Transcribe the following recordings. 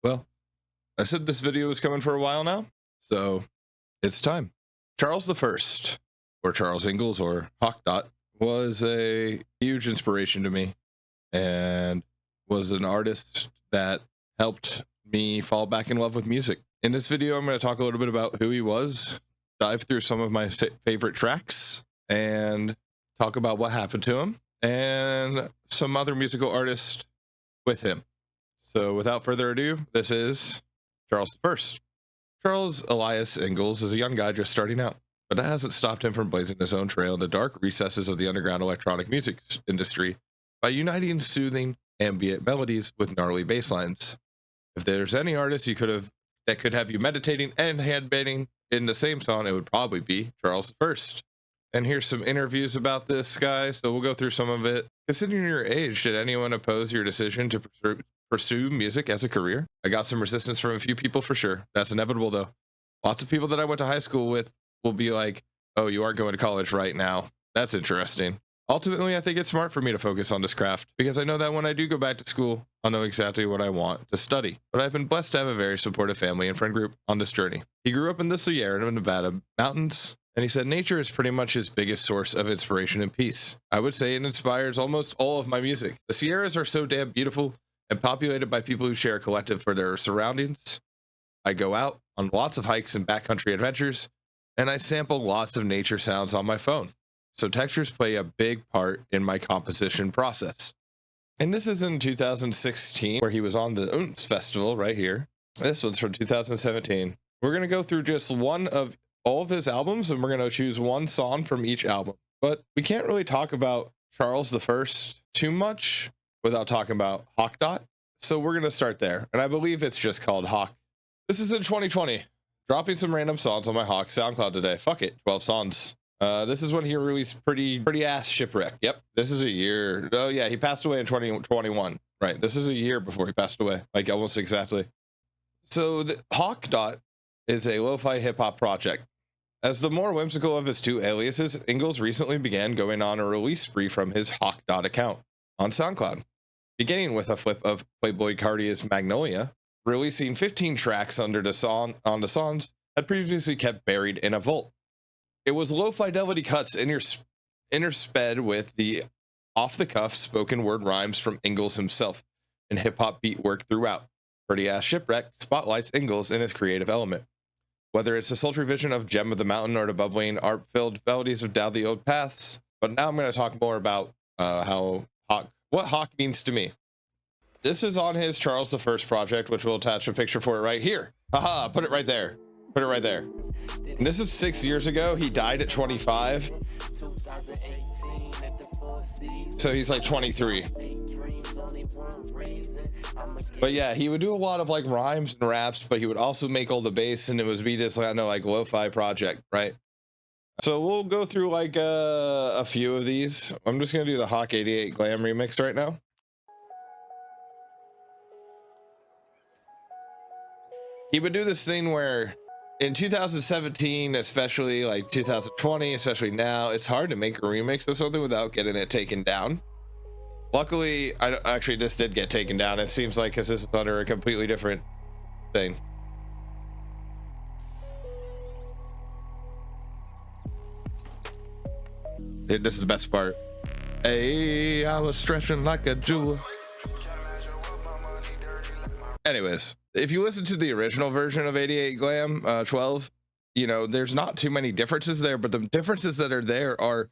Well, I said this video was coming for a while now, so it's time. Charles the First, or Charles Ingalls, or Hawk Dot, was a huge inspiration to me and was an artist that helped me fall back in love with music. In this video, I'm going to talk a little bit about who he was, dive through some of my favorite tracks, and talk about what happened to him and some other musical artists with him. So without further ado, this is Charles the First. Charles Elias Ingalls is a young guy just starting out, but that hasn't stopped him from blazing his own trail in the dark recesses of the underground electronic music industry by uniting soothing ambient melodies with gnarly bass lines. If there's any artist that could have you meditating and headbanging in the same song, it would probably be Charles the First. And here's some interviews about this guy, so we'll go through some of it. Considering your age, did anyone oppose your decision to pursue music as a career? I got some resistance from a few people for sure. That's inevitable though. Lots of people that I went to high school with will be like, oh, you aren't going to college right now. That's interesting. Ultimately, I think it's smart for me to focus on this craft because I know that when I do go back to school, I'll know exactly what I want to study. But I've been blessed to have a very supportive family and friend group on this journey. He grew up in the Sierra Nevada mountains, and he said nature is pretty much his biggest source of inspiration and peace. I would say it inspires almost all of my music. The Sierras are so damn beautiful and populated by people who share a collective for their surroundings. I go out on lots of hikes and backcountry adventures, and I sample lots of nature sounds on my phone. So textures play a big part in my composition process. And this is in 2016, where he was on the Unts Festival right here. This one's from 2017. We're going to go through just one of all of his albums, and we're going to choose one song from each album. But we can't really talk about Charles the First too much without talking about Hawk Dot. So we're going to start there. And I believe it's just called Hawk. This is in 2020. Dropping some random songs on my Hawk SoundCloud today. Fuck it, 12 songs. This is when he released pretty ass Shipwreck. Yep, this is a year. Oh yeah, he passed away in 2021. Right, this is a year before he passed away, like almost exactly. So the Hawk Dot is a lo-fi hip-hop project. As the more whimsical of his two aliases, Ingalls recently began going on a release spree from his Hawk Dot account on SoundCloud, beginning with a flip of Playboy Carti's Magnolia, releasing 15 tracks under the songs had previously kept buried in a vault. It was low-fidelity cuts intersped with the off-the-cuff spoken word rhymes from Ingalls himself and hip-hop beat work throughout. Pretty Ass Shipwreck spotlights Ingalls in his creative element. Whether it's a sultry vision of Gem of the Mountain or the bubbling, art-filled melodies of Down the Old Paths. But now I'm going to talk more about what Hawk means to me. This is on his Charles the First project, which we'll attach a picture for it right here. Haha, put it right there. Put it right there. And this is 6 years ago. He died at 25. So he's like 23. But yeah, he would do a lot of like rhymes and raps, but he would also make all the bass, and it would be this like lo-fi project, right? So we'll go through like a few of these. I'm just gonna do the Hawk 88 Glam remix right now. He would do this thing where in 2017, especially like 2020, especially now, it's hard to make a remix of something without getting it taken down. Luckily, actually this did get taken down. It seems like because this is under a completely different thing. This is the best part. Hey, I was stretching like a jewel. Anyways, if you listen to the original version of 88 Glam 12, you know, there's not too many differences there, but the differences that are there are,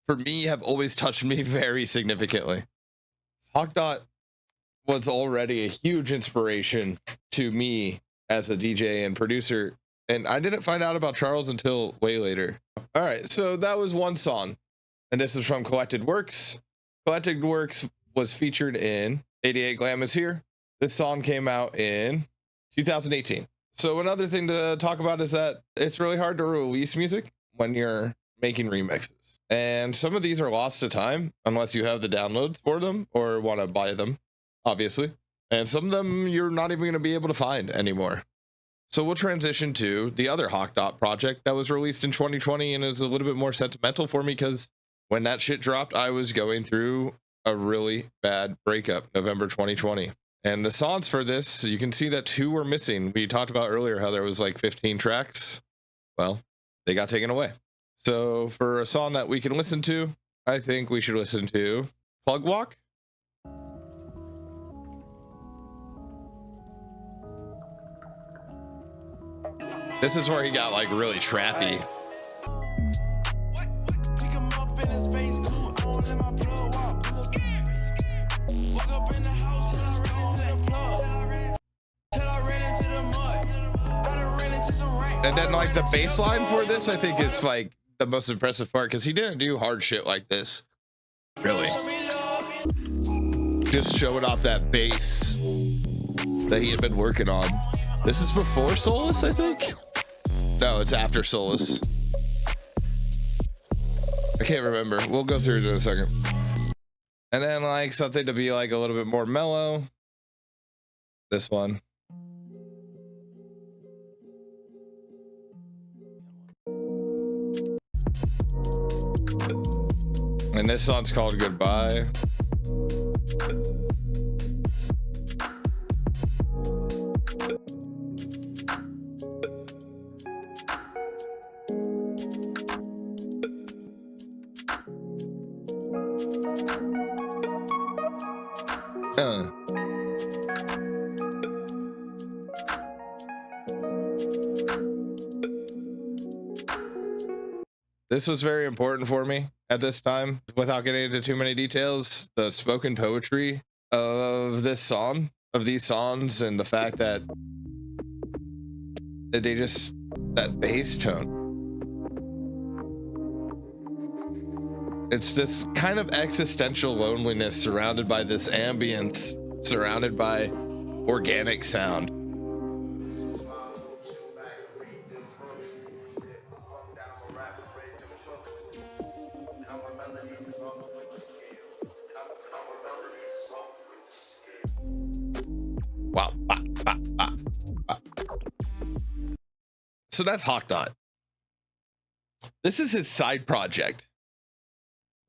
for me, have always touched me very significantly. Hawk Dot was already a huge inspiration to me as a DJ and producer, and I didn't find out about Charles until way later. All right, so that was one song, and this is from Collected Works. Collected Works was featured in 88 Glam is Here. This song came out in 2018. So another thing to talk about is that it's really hard to release music when you're making remixes. And some of these are lost to time unless you have the downloads for them or want to buy them, obviously. And some of them you're not even going to be able to find anymore. So we'll transition to the other Hawk Dot project that was released in 2020 and is a little bit more sentimental for me because when that shit dropped, I was going through a really bad breakup, November 2020. And the songs for this, you can see that 2 were missing. We talked about earlier how there was like 15 tracks. Well, they got taken away. So for a song that we can listen to, I think we should listen to Plug Walk. This is where he got like really trappy. And then like the bass line for this, I think is like the most impressive part, because he didn't do hard shit like this. Really. Just showing off that bass that he had been working on. This is before Solace, I think? No, it's after Solace. I can't remember. We'll go through it in a second. And then like something to be like a little bit more mellow. This one. And this song's called Goodbye. This was very important for me at this time. Without getting into too many details, the spoken poetry of this song, of these songs, and the fact that they just, that bass tone. It's this kind of existential loneliness surrounded by this ambience, surrounded by organic sound. Wow. So that's Hawkdot. This is his side project.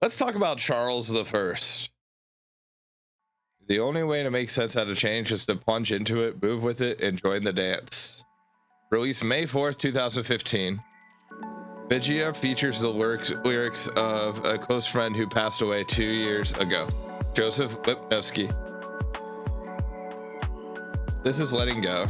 Let's talk about CharlestheFirst. The only way to make sense out of change is to plunge into it, move with it, and join the dance. Released May 4th, 2015. Vigia features the lyrics of a close friend who passed away 2 years ago, Joseph Lipnowski. This is Letting Go.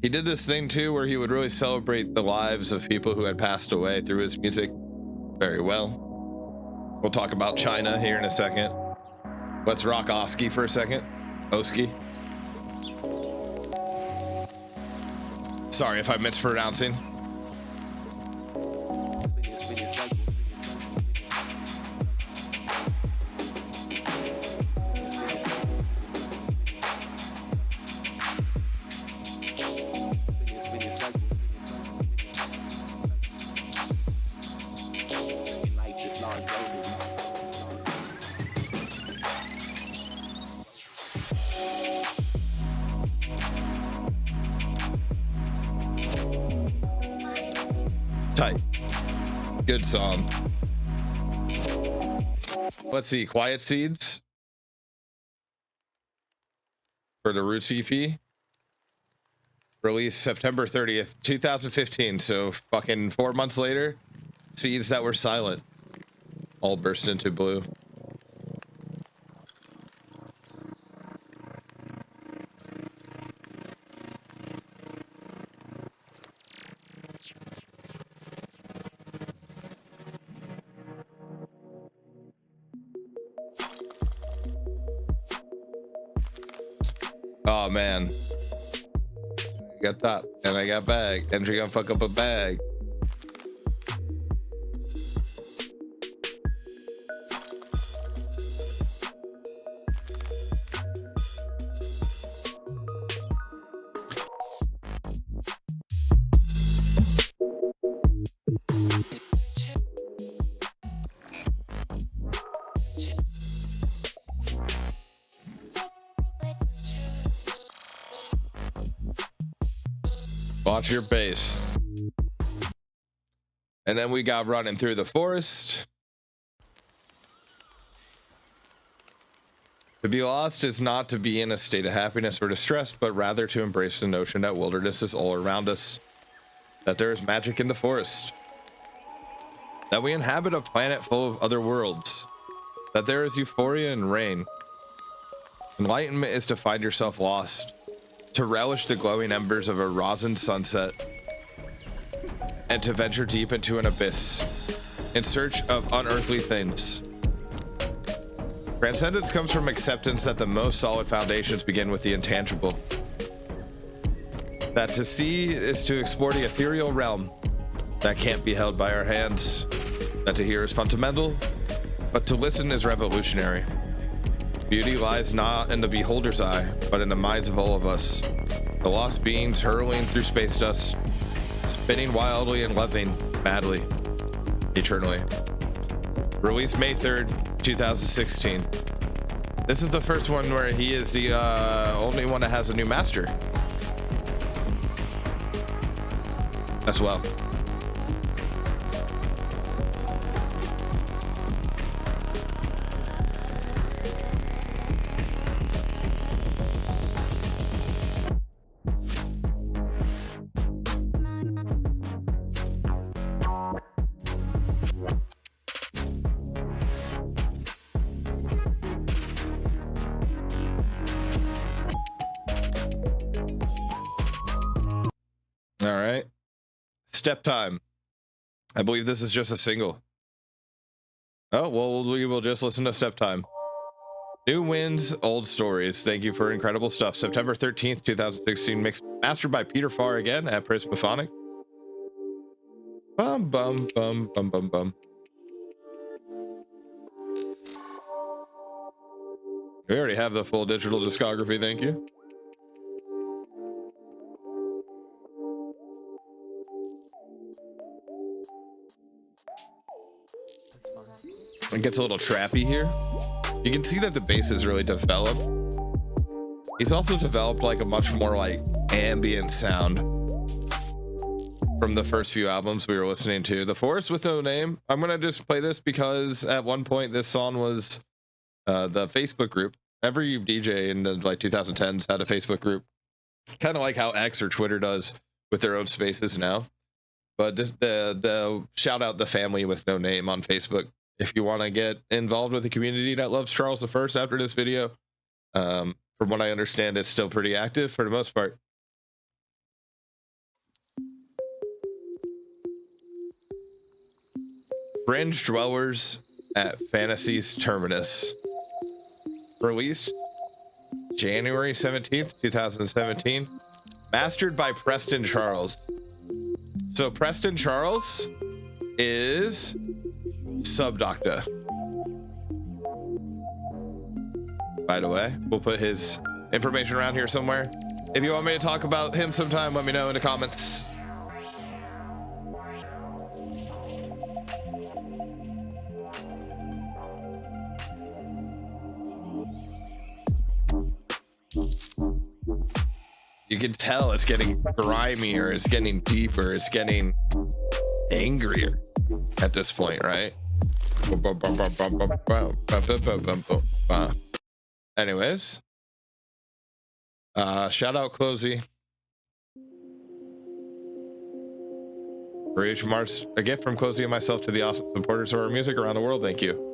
He did this thing too where he would really celebrate the lives of people who had passed away through his music very well. We'll talk about China here in a second. Let's rock Oski for a second. Oski. Sorry if I'm mispronouncing. Tight. Good song. Let's see. Quiet Seeds for the Roots EP. Released September 30th, 2015. So fucking 4 months later, Seeds That Were Silent all burst into blue. Oh man, I got top and I got bag, and you're gonna fuck up a bag. Watch your base. And then we got running through the forest. To be lost is not to be in a state of happiness or distress, but rather to embrace the notion that wilderness is all around us, that there is magic in the forest, that we inhabit a planet full of other worlds, that there is euphoria and rain. Enlightenment is to find yourself lost, to relish the glowing embers of a rosin sunset, and to venture deep into an abyss in search of unearthly things. Transcendence comes from acceptance that the most solid foundations begin with the intangible. That to see is to explore the ethereal realm that can't be held by our hands. That to hear is fundamental, but to listen is revolutionary. Beauty lies not in the beholder's eye, but in the minds of all of us. The lost beings hurling through space dust, spinning wildly and loving madly, eternally. Released May 3rd, 2016. This is the first one where he is the only one that has a new master as well. All right. Step time. I believe this is just a single. Oh, well, we will just listen to Step Time. New Winds, Old Stories. Thank you for incredible stuff. September 13th, 2016. Mastered by Peter Farr again at Prismaphonic. Bum, bum, bum, bum, bum, bum. We already have the full digital discography. Thank you. It gets a little trappy here. You can see that the bass is really developed. He's also developed like a much more like ambient sound from the first few albums we were listening to. The Forest with No Name. I'm gonna just play this because at one point this song was the Facebook group. Every DJ in the like 2010s had a Facebook group, kind of like how X or Twitter does with their own spaces now. But this, the shout out the family with no name on Facebook. If you want to get involved with the community that loves Charles the First after this video, from what I understand, it's still pretty active for the most part. Fringe Dwellers at Fantasy's Terminus. Released January 17th, 2017. Mastered by Preston Charles. So Preston Charles is Subdoctor. By the way, we'll put his information around here somewhere. If you want me to talk about him sometime, let me know in the comments. You can tell it's getting grimier, it's getting deeper, it's getting angrier at this point, right? Anyways, shout out Closey for each March, a gift from Closey and myself to the awesome supporters of our music around the world. Thank you.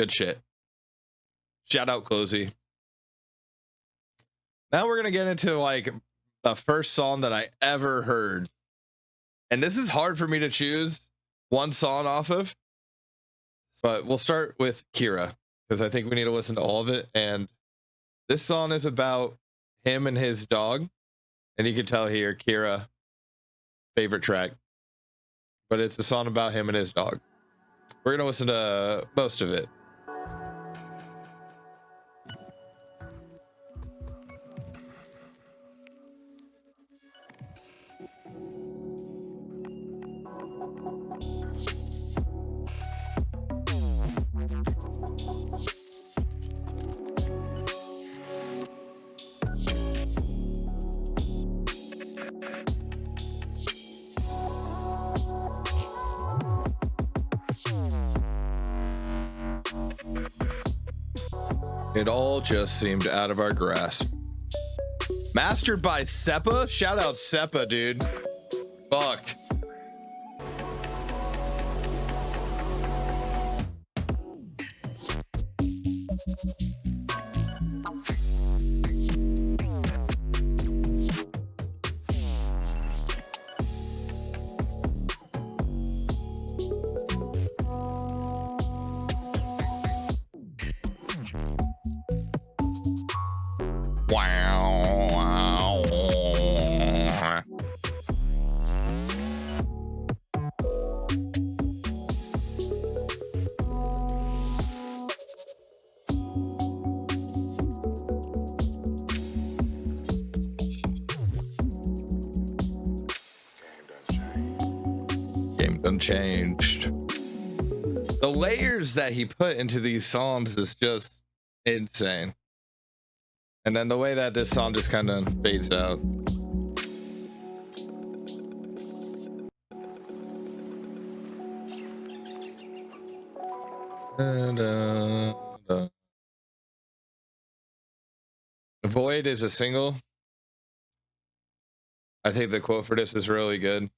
Good shit. Shout out Cozy. Now we're gonna get into like the first song that I ever heard. And this is hard for me to choose one song off of. But we'll start with Kira, because I think we need to listen to all of it. And this song is about him and his dog. And you can tell here, Kira, favorite track. But it's a song about him and his dog. We're going to listen to most of it. It all just seemed out of our grasp. Mastered by Seppa? Shout out Seppa, dude. Fuck. Changed. The layers that he put into these songs is just insane. And then the way that this song just kind of fades out. Void is a single. I think the quote for this is really good.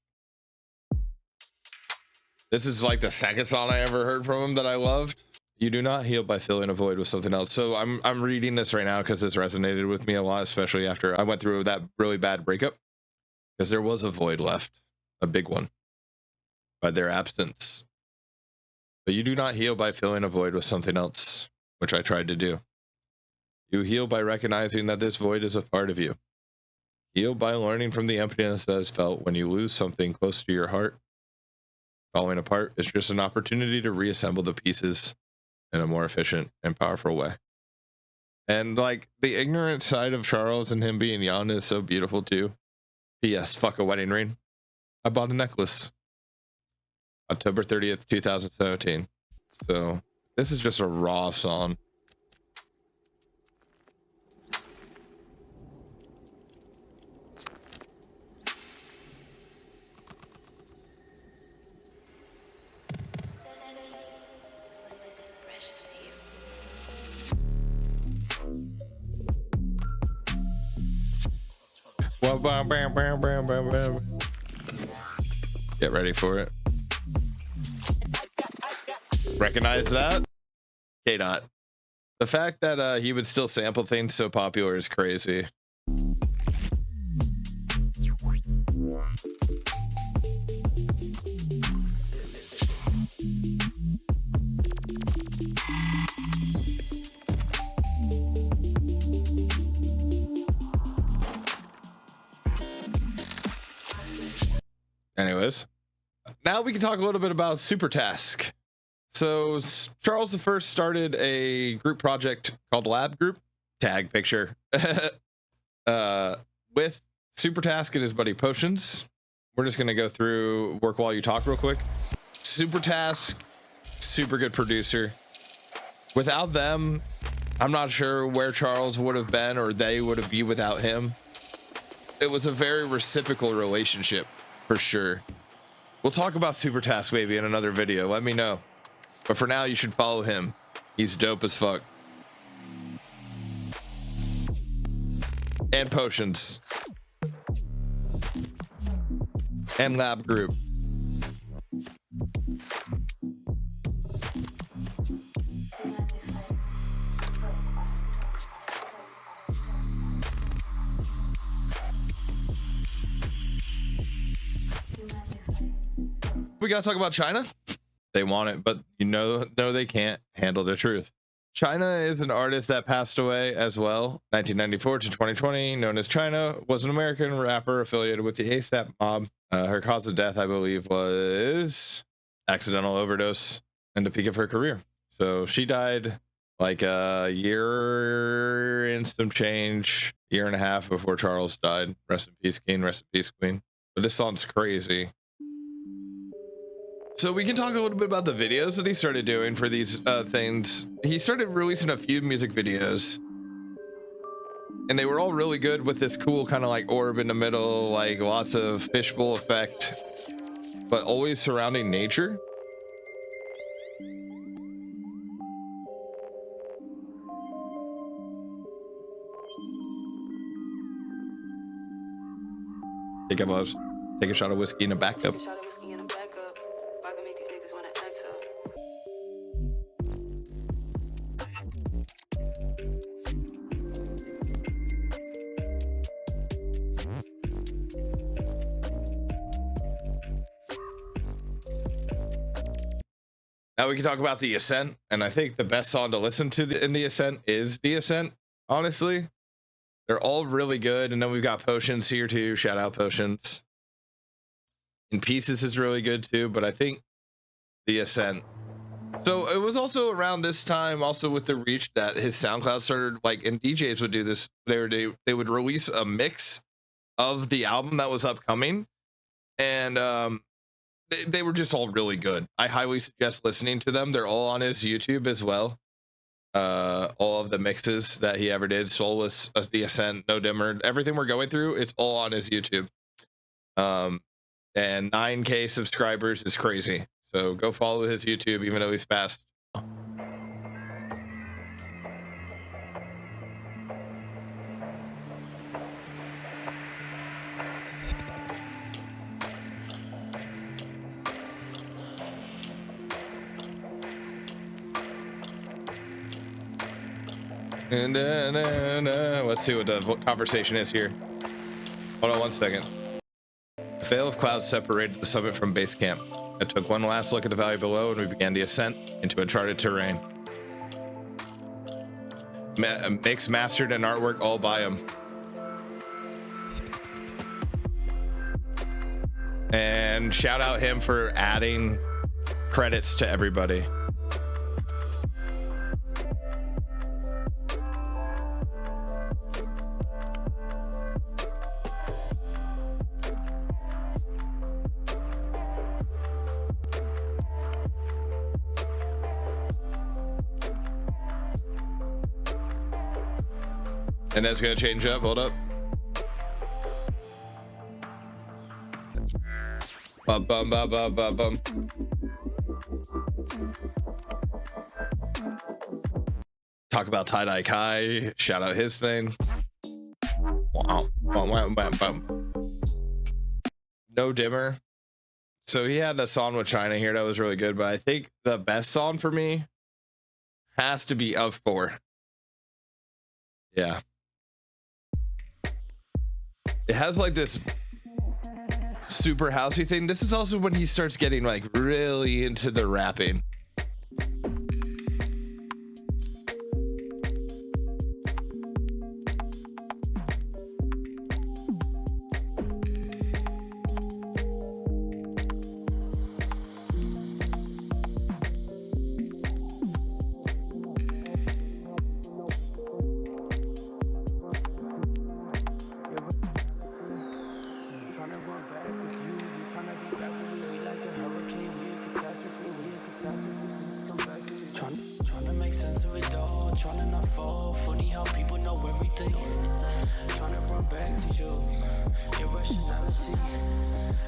This is like the second song I ever heard from him that I loved. You do not heal by filling a void with something else. So I'm reading this right now because this resonated with me a lot, especially after I went through that really bad breakup. Because there was a void left, a big one, by their absence. But you do not heal by filling a void with something else, which I tried to do. You heal by recognizing that this void is a part of you. Heal by learning from the emptiness that is felt when you lose something close to your heart. Falling apart is just an opportunity to reassemble the pieces in a more efficient and powerful way. And like the ignorant side of Charles and him being young is so beautiful too. P.S. Fuck a wedding ring. I bought a necklace. October 30th, 2017. So this is just a raw song. Get ready for it. Recognize that? K-Dot. The fact that he would still sample things so popular is crazy. Anyways, now we can talk a little bit about Supertask. So Charles the First started a group project called Lab Group. Tag picture. With Supertask and his buddy Potions. We're just gonna go through Work While You Talk real quick. Supertask, super good producer. Without them, I'm not sure where Charles would have been or they would have been without him. It was a very reciprocal relationship. For sure. We'll talk about Supertask maybe in another video. Let me know. But for now, you should follow him. He's dope as fuck. And Potions. And Lab Group. we gotta talk about China. They want it, but no, they can't handle the truth. China is an artist that passed away as well, 1994 to 2020, known as China, was an American rapper affiliated with the ASAP mob. Her cause of death, I believe, was accidental overdose and the peak of her career. So she died like a year and some change, year and a half before Charles died. Rest in peace, King. Rest in peace, Queen. But this song's crazy. So we can talk a little bit about the videos that he started doing for these things. He started releasing a few music videos, and they were all really good with this cool kind of like orb in the middle, like lots of fishbowl effect, but always surrounding nature. Take a shot of whiskey and a backup. Now we can talk about The Ascent, and I think the best song to listen to in The Ascent is The Ascent, honestly. They're all really good, and then we've got Potions here too. Shout out Potions. In Pieces is really good too, but I think The Ascent. So it was also around this time, also with the reach, that his SoundCloud started, like, and DJs would do this. They would release a mix of the album that was upcoming, and they were just all really good. I highly suggest listening to them. They're all on his YouTube as well. All of the mixes that he ever did, Soulless, The Ascent, No Dimmer, everything we're going through, it's all on his YouTube. And 9K subscribers is crazy. So go follow his YouTube, even though he's passed. Let's see what the conversation is here. Hold on one second. A veil of clouds separated the summit from base camp. I took one last look at the valley below, and we began the ascent into uncharted terrain. Mix, mastered, and artwork all by him. And shout out him for adding credits to everybody. And that's gonna change up. Hold up. Bum, bum, bum, bum, bum, bum. Talk about Tie-Dye Kai. Shout out his thing. Wow. No Dimmer. So he had a song with China here that was really good, but I think the best song for me has to be Of 4. Yeah. It has like this super housey thing. This is also when he starts getting like really into the rapping. Trying to make sense of it all, trying to not fall. Funny how people know everything. Trying to run back to you, irrationality.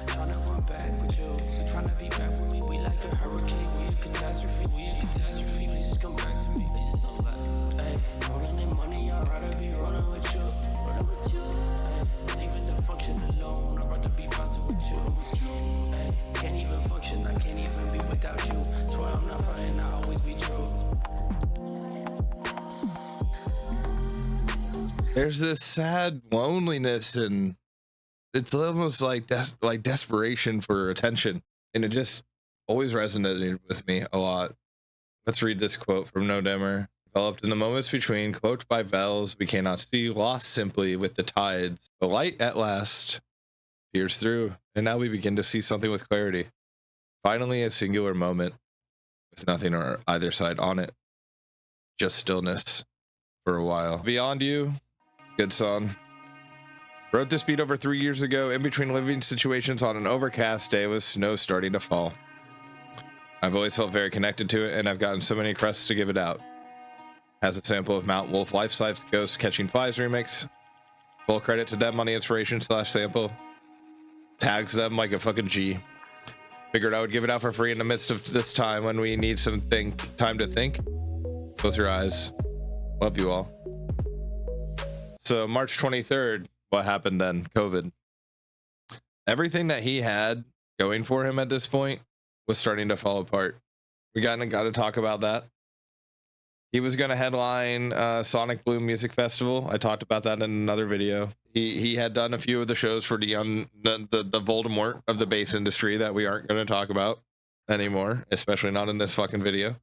Trying to run back with you, trying to be back with me. We like a hurricane, we a catastrophe, Please just come back to me. Hey, rolling in money, I'd rather be rolling with you. Hey, leaving the function alone, I'd rather be bouncing with you. Hey, can't even function, I can't even be without you. Swear I'm not fighting, I always be true. There's this sad loneliness, and it's almost like desperation for attention and it just always resonated with me a lot. Let's read this quote from No Dimmer. Developed in the moments between, cloaked by veils we cannot see, lost simply with the tides. The light at last peers through, and now we begin to see something with clarity. Finally, a singular moment with nothing on either side on it. Just stillness for a while. Beyond You, good song. Wrote this beat over 3 years ago, in between living situations on an overcast day with snow starting to fall. I've always felt very connected to it, and I've gotten so many requests to give it out. Has a sample of Mount Wolf Life's Ghost Catching Flies remix. Full credit to them on the inspiration / sample. Tags them like a fucking G. Figured I would give it out for free in the midst of this time when we need some time to think. Close your eyes. Love you all. So March 23rd, what happened then? COVID. Everything that he had going for him at this point was starting to fall apart. We got to talk about that. He was going to headline Sonic Bloom Music Festival. I talked about that in another video. He had done a few of the shows for the Voldemort of the bass industry that we aren't going to talk about anymore, especially not in this fucking video.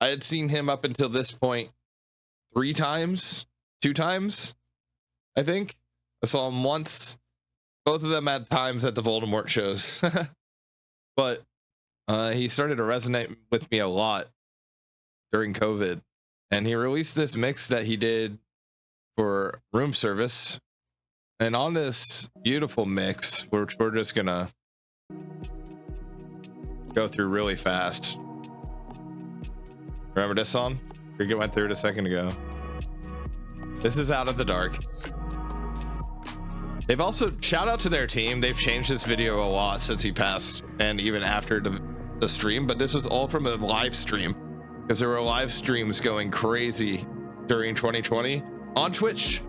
I had seen him up until this point 2 times, I think. I saw him once, both of them at times at the Voldemort shows. But he started to resonate with me a lot during COVID, and he released this mix that he did for room service. And on this beautiful mix, which we're just gonna go through really fast. Remember this song? We went through it a second ago. This is Out of the Dark. They've also, shout out to their team, they've changed this video a lot since he passed and even after the stream, but this was all from a live stream, because there were live streams going crazy during 2020 on Twitch.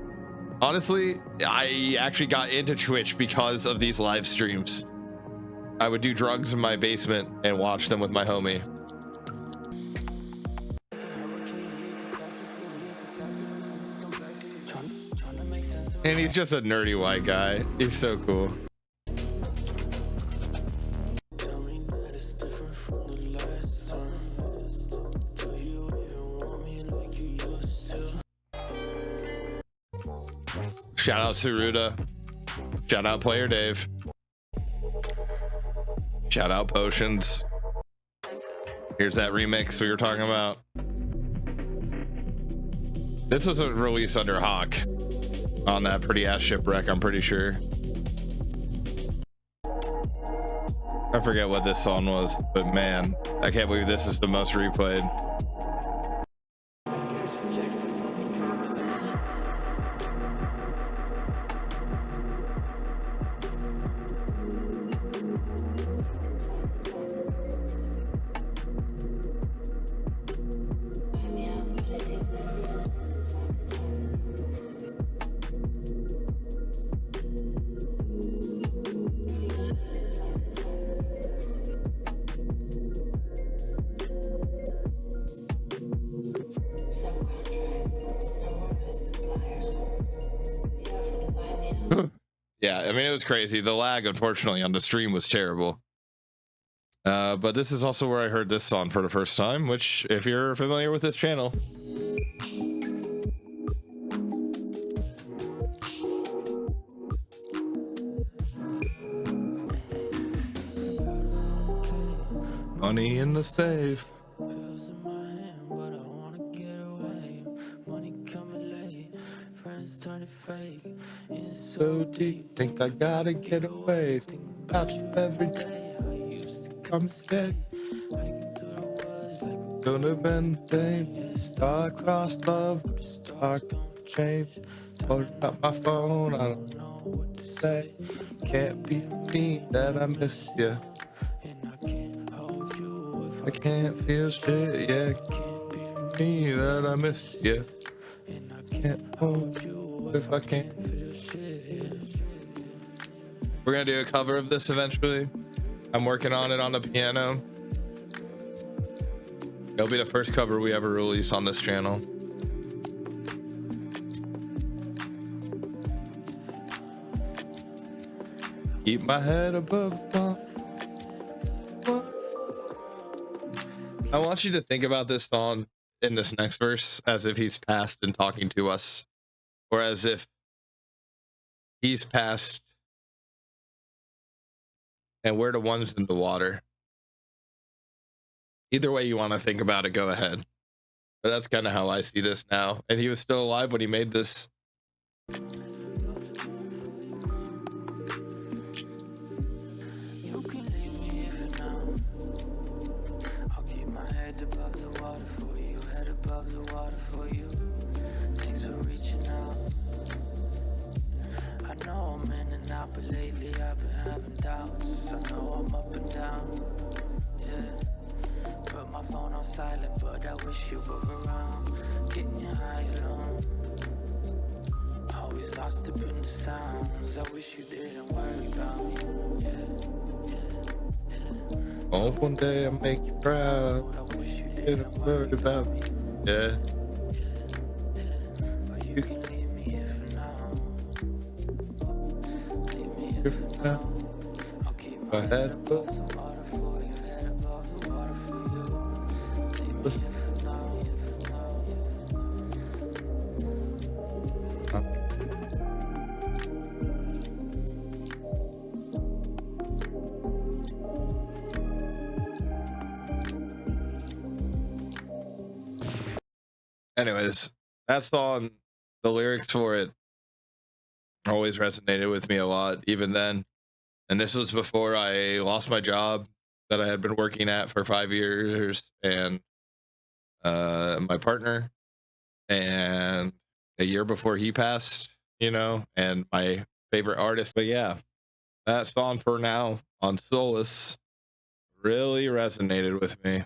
Honestly, I actually got into Twitch because of these live streams. I would do drugs in my basement and watch them with my homie. And he's just a nerdy white guy. He's so cool. Shout out Suruda. Shout out Player Dave. Shout out Potions. Here's that remix we were talking about. This was a release under Hawk on that Pretty Ass Shipwreck, I'm pretty sure. I forget what this song was, but man, I can't believe this is the most replayed. Yeah, I mean, it was crazy. The lag, unfortunately, on the stream was terrible. But this is also where I heard this song for the first time, which, if you're familiar with this channel, money in the safe. So deep, think I gotta get away. Think about you every day. I used to come steady. Could have been the same. Star-crossed love, star change. Holding up my phone, I don't know what to say. Can't be me that I miss you. I can't feel shit, yeah. Can't be me that I miss you. And I can't hold you if I can't feel shit. We're gonna do a cover of this eventually. I'm working on it on the piano. It'll be the first cover we ever release on this channel. Keep my head above the I want you to think about this song in this next verse as if he's past and talking to us, or as if he's past and we're the ones in the water. Either way you want to think about it, go ahead. But that's kind of how I see this now. And he was still alive when he made this. You can leave me here for now. I'll keep my head above the water for you, head above the water for you. Thanks for reaching out. I know I'm in and out, but lately I've been having doubts. I know I'm up and down, yeah. Put my phone on silent, but I wish you were around. Getting high alone. Always lost up in the sounds. I wish you didn't worry about me, yeah. Oh, one day I'll make you proud. I wish you Didn't worry about me. Yeah. But you can leave me here for now. Leave me here for now. I'll keep my head above the water for you, head above the water for you. Leave me here for now, here for now, Anyways, that song, the lyrics for it always resonated with me a lot, even then. And this was before I lost my job that I had been working at for 5 years, and my partner, and a year before he passed, and my favorite artist. But yeah, that song For Now on Solace really resonated with me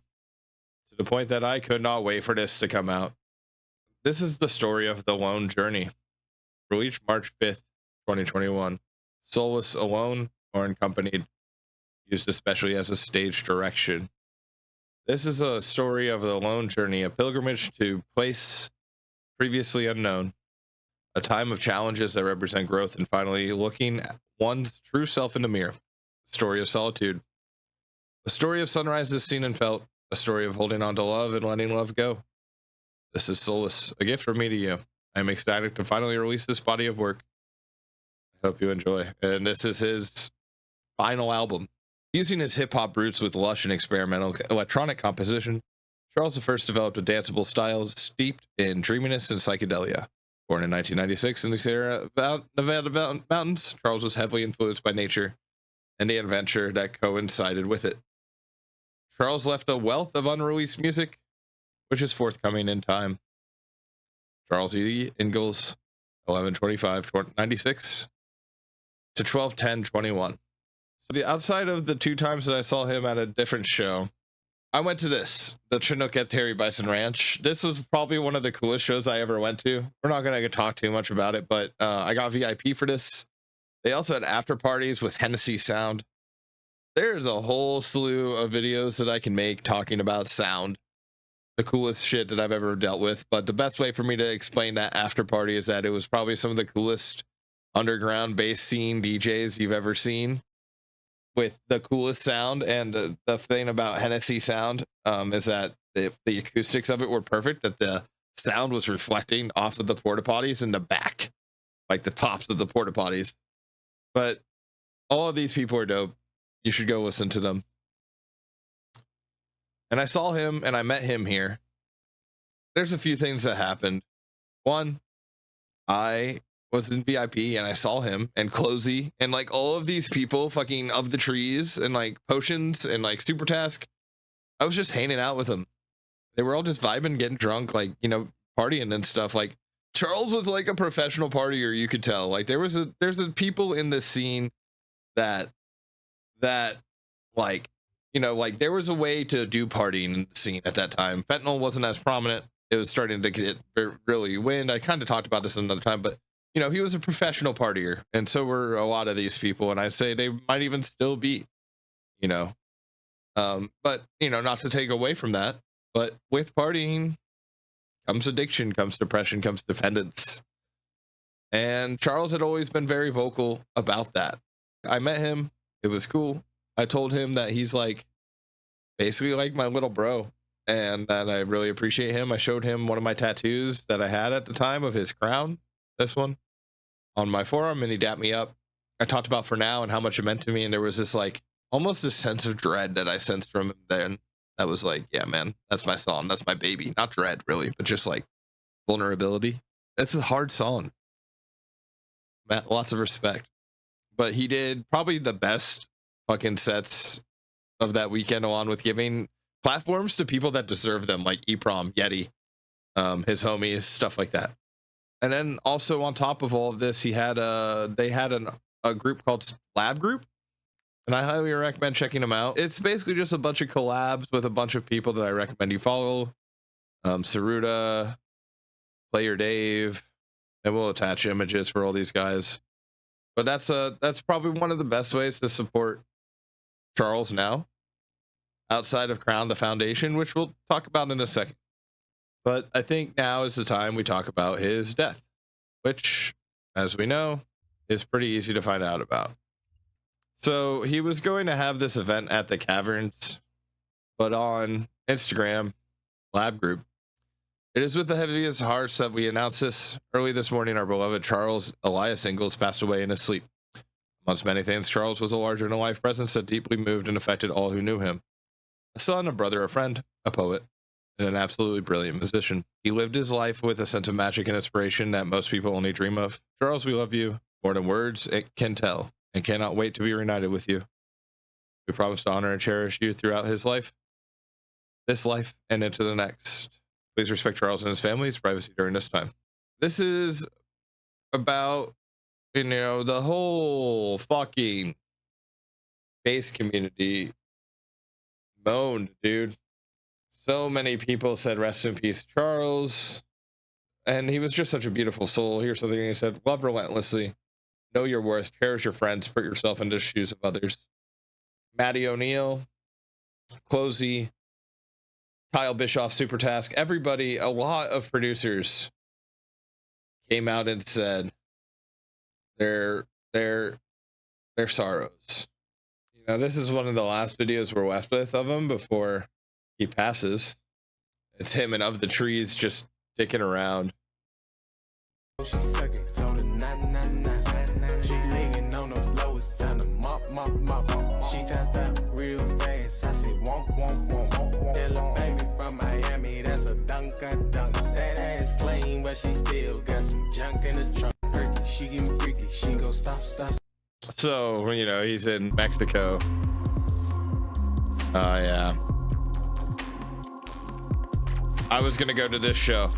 to the point that I could not wait for this to come out. This is the story of the lone journey, released March 5th, 2021. Solace alone or unaccompanied, used especially as a stage direction. This is a story of the lone journey, a pilgrimage to place previously unknown, a time of challenges that represent growth and finally looking at one's true self in the mirror. A story of solitude, a story of sunrises seen and felt, a story of holding on to love and letting love go. This is Solace, a gift from me to you. I'm ecstatic to finally release this body of work. I hope you enjoy. And this is his final album. Using his hip-hop roots with lush and experimental electronic composition, Charles I developed a danceable style steeped in dreaminess and psychedelia. Born in 1996 in the Sierra Nevada mountains, Charles was heavily influenced by nature and the adventure that coincided with it. Charles left a wealth of unreleased music, which is forthcoming in time. Charles E. Ingalls, 11/25/96 to 12/10/21. So the outside of the 2 times that I saw him at a different show, I went to the Chinook at Terry Bison Ranch. This was probably one of the coolest shows I ever went to. We're not going to talk too much about it, but I got VIP for this. They also had after parties with Hennessy sound. There's a whole slew of videos that I can make talking about sound. The coolest shit that I've ever dealt with. But the best way for me to explain that after party is that it was probably some of the coolest underground bass scene DJs you've ever seen, with the coolest sound. And the thing about Hennessy sound is that the acoustics of it were perfect, that the sound was reflecting off of the porta potties in the back, like the tops of the porta potties. But all of these people are dope. You should go listen to them. And I saw him and I met him here. There's a few things that happened. One, I was in VIP and I saw him and Closey and like all of these people fucking Of the Trees and like Potions and like Super Task. I was just hanging out with them. They were all just vibing, getting drunk, like, partying and stuff. Like Charles was like a professional partier, you could tell. Like there's a people in this scene that like, like there was a way to do partying in the scene at that time. Fentanyl wasn't as prominent. It was starting to get really wind. I kind of talked about this another time, but he was a professional partier, and so were a lot of these people. And I'd say they might even still be, but not to take away from that, but with partying comes addiction, comes depression, comes dependence. And Charles had always been very vocal about that. I met him. It was cool. I told him that he's like basically like my little bro. and that I really appreciate him. I showed him one of my tattoos that I had at the time of his crown, this one, on my forearm, and he dapped me up. I talked about For Now and how much it meant to me, and there was this like almost this sense of dread that I sensed from him then. That was like, yeah, man, that's my song, that's my baby. Not dread really, but just like vulnerability. It's a hard song. Lots of respect. But he did probably the best fucking sets of that weekend, along with giving platforms to people that deserve them, like Eprom, Yeti, his homies, stuff like that. And then also on top of all of this, they had a group called Lab Group, and I highly recommend checking them out. It's basically just a bunch of collabs with a bunch of people that I recommend you follow. Saruta, Player Dave, and we'll attach images for all these guys. But that's probably one of the best ways to support Charles now, outside of Crown the Foundation, which we'll talk about in a second. But I think now is the time we talk about his death, which, as we know, is pretty easy to find out about. So he was going to have this event at the Caverns, but on Instagram, Lab Group, it is with the heaviest hearts that we announced this early this morning. Our beloved Charles Elias Ingalls passed away in his sleep. Amongst many things, Charles was a larger-than-life presence that deeply moved and affected all who knew him. A son, a brother, a friend, a poet, and an absolutely brilliant musician. He lived his life with a sense of magic and inspiration that most people only dream of. Charles, we love you more than words it can tell, and cannot wait to be reunited with you. We promise to honor and cherish you throughout his life, this life, and into the next. Please respect Charles and his family's privacy during this time. This is about, the whole fucking bass community moaned, dude. So many people said, rest in peace, Charles. And he was just such a beautiful soul. Here's something he said: love relentlessly, know your worth, cherish your friends, put yourself into the shoes of others. Maddie O'Neill, Closey, Kyle Bischoff, Supertask, everybody, a lot of producers came out and said their sorrows. This is one of the last videos we're left with of him before he passes. It's him and Of the Trees just dicking around. She's second, told her nah, nah, nah. She leaning on the floor, it's time to mop. She tapped out real fast, I said womp. Tell a baby from Miami, that's a dunk. That ass clean, but she still got some junk in the trunk. Perky, she getting freaky, she go stop. So, he's in Mexico. Oh, yeah. I was going to this show.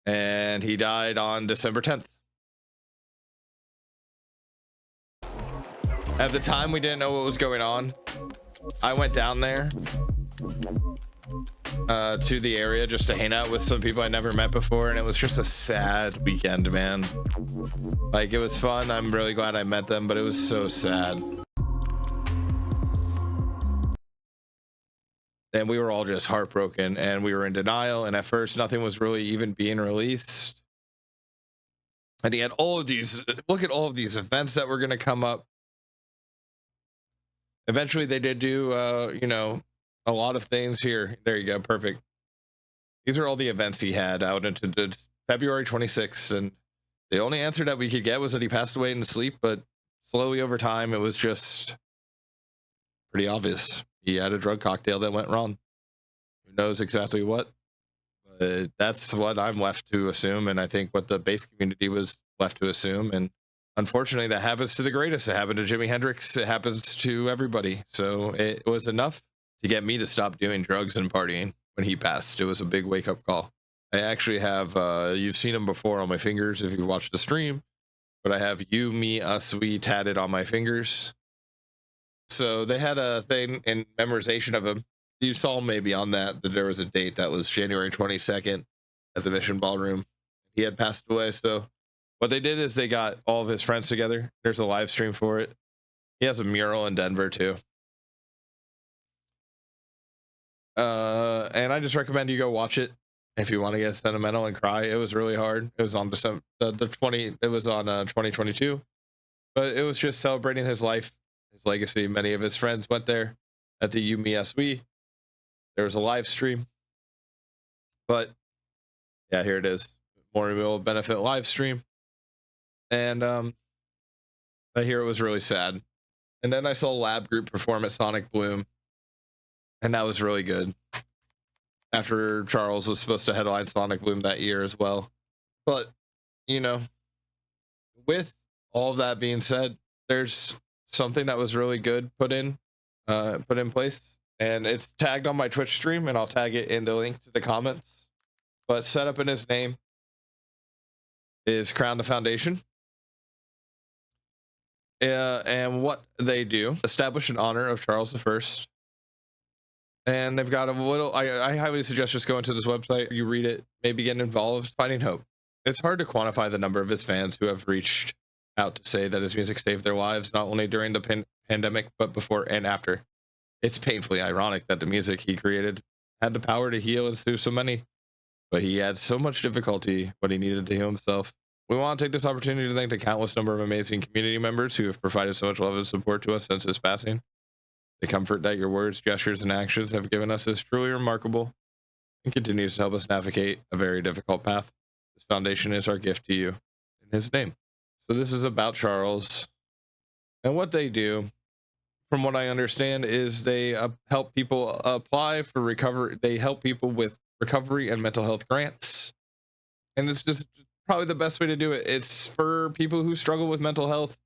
And he died on December 10th. At the time, we didn't know what was going on. I went down there to the area just to hang out with some people I never met before, and it was just a sad weekend, man. Like, it was fun. I'm really glad I met them, but it was so sad. And we were all just heartbroken, and we were in denial, and at first nothing was really even being released. And he had all of these, look at all of these events that were going to come up. Eventually they did do a lot of things here. There you go, perfect. These are all the events he had out into February 26th, and the only answer that we could get was that he passed away in his sleep, but slowly over time it was just pretty obvious. He had a drug cocktail that went wrong. Who knows exactly what? But that's what I'm left to assume, and I think what the bass community was left to assume. And unfortunately, that happens to the greatest. It happened to Jimi Hendrix. It happens to everybody. So it was enough to get me to stop doing drugs and partying when he passed. It was a big wake-up call. I actually have, you've seen him before on my fingers if you've watched the stream, but I have You, Me, Us, We tatted on my fingers. So they had a thing in memorization of him. You saw maybe on that there was a date that was January 22nd at the Mission Ballroom. He had passed away. So what they did is they got all of his friends together. There's a live stream for it. He has a mural in Denver too. And I just recommend you go watch it if you want to get sentimental and cry. It was really hard. It was on December it was on 2022, but it was just celebrating his life, his legacy. Many of his friends went there at the UMSW. There was a live stream. But yeah, here it is. Memorial benefit live stream. And I hear it was really sad. And then I saw Lab Group perform at Sonic Bloom. And that was really good. After Charles was supposed to headline Sonic Bloom that year as well. But, you know, with all of that being said, there's something that was really good put in place. And it's tagged on my Twitch stream, and I'll tag it in the link to the comments. But set up in his name is Crown the Foundation. And what they do, establish in honor of Charles I. And they've got a little, I highly suggest just going to this website, you read it, maybe get involved, finding hope. It's hard to quantify the number of his fans who have reached out to say that his music saved their lives, not only during the pandemic, but before and after. It's painfully ironic that the music he created had the power to heal and soothe so many, but he had so much difficulty when he needed to heal himself. We want to take this opportunity to thank the countless number of amazing community members who have provided so much love and support to us since his passing. The comfort that your words, gestures, and actions have given us is truly remarkable and continues to help us navigate a very difficult path. This foundation is our gift to you in his name. So this is about Charles, and what they do, from what I understand, is they help people apply for recovery. They help people with recovery and mental health grants. And it's just probably the best way to do it. It's for people who struggle with mental health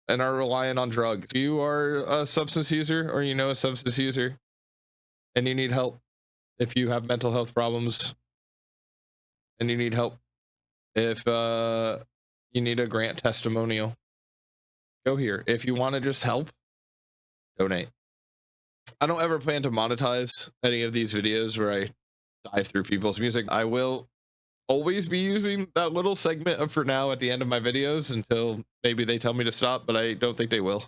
and are reliant on drugs. If you are a substance user, or you know a substance user, and you need help, if you have mental health problems and you need help, if you need a grant testimonial, go here. If you want to just help, donate. I don't ever plan to monetize any of these videos where I dive through people's music. I will always be using that little segment of For Now at the end of my videos until maybe they tell me to stop, but I don't think they will.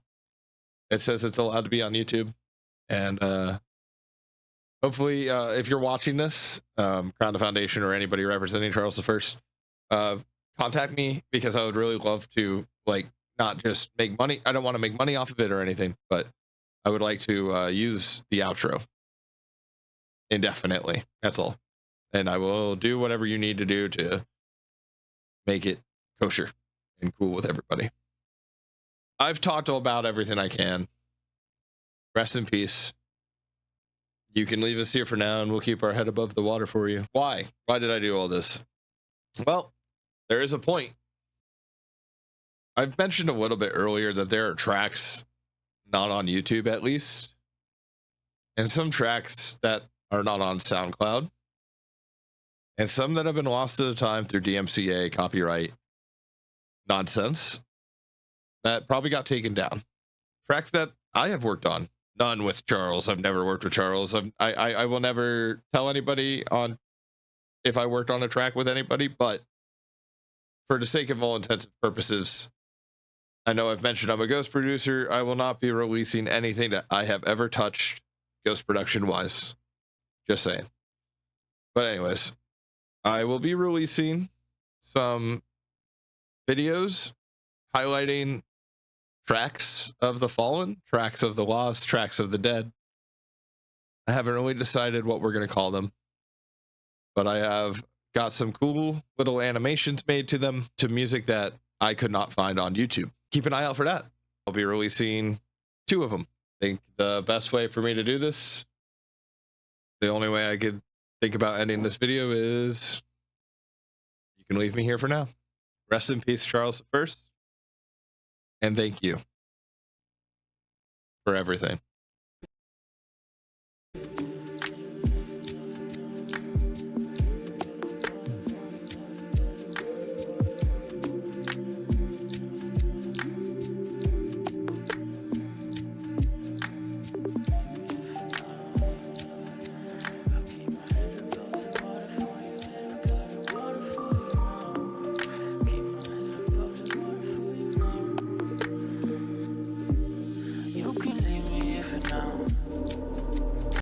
It says it's allowed to be on YouTube. And hopefully, if you're watching this, Crown the Foundation or anybody representing Charles I, contact me, because I would really love to, like, not just make money. I don't want to make money off of it or anything, but I would like to use the outro indefinitely. That's all. And I will do whatever you need to do to make it kosher and cool with everybody. I've talked about everything I can. Rest in peace. You can leave us here for now, and we'll keep our head above the water for you. Why? Why did I do all this? Well, there is a point. I've mentioned a little bit earlier that there are tracks not on YouTube, at least, and some tracks that are not on SoundCloud, and some that have been lost to the time through DMCA copyright nonsense that probably got taken down. Tracks that I have worked on. None with Charles. I've never worked with Charles. I will never tell anybody on if I worked on a track with anybody, but for the sake of all intents and purposes, I know I've mentioned I'm a ghost producer. I will not be releasing anything that I have ever touched ghost production wise. Just saying. But anyways, I will be releasing some videos highlighting tracks of the fallen, tracks of the lost, tracks of the dead. I haven't really decided what we're going to call them, but I have got some cool little animations made to them, to music that I could not find on YouTube. Keep an eye out for that. I'll be releasing 2 of them. I think the best way for me to do this, the only way I could think about ending this video, is you can leave me here for now. Rest in peace, Charles I. And thank you for everything.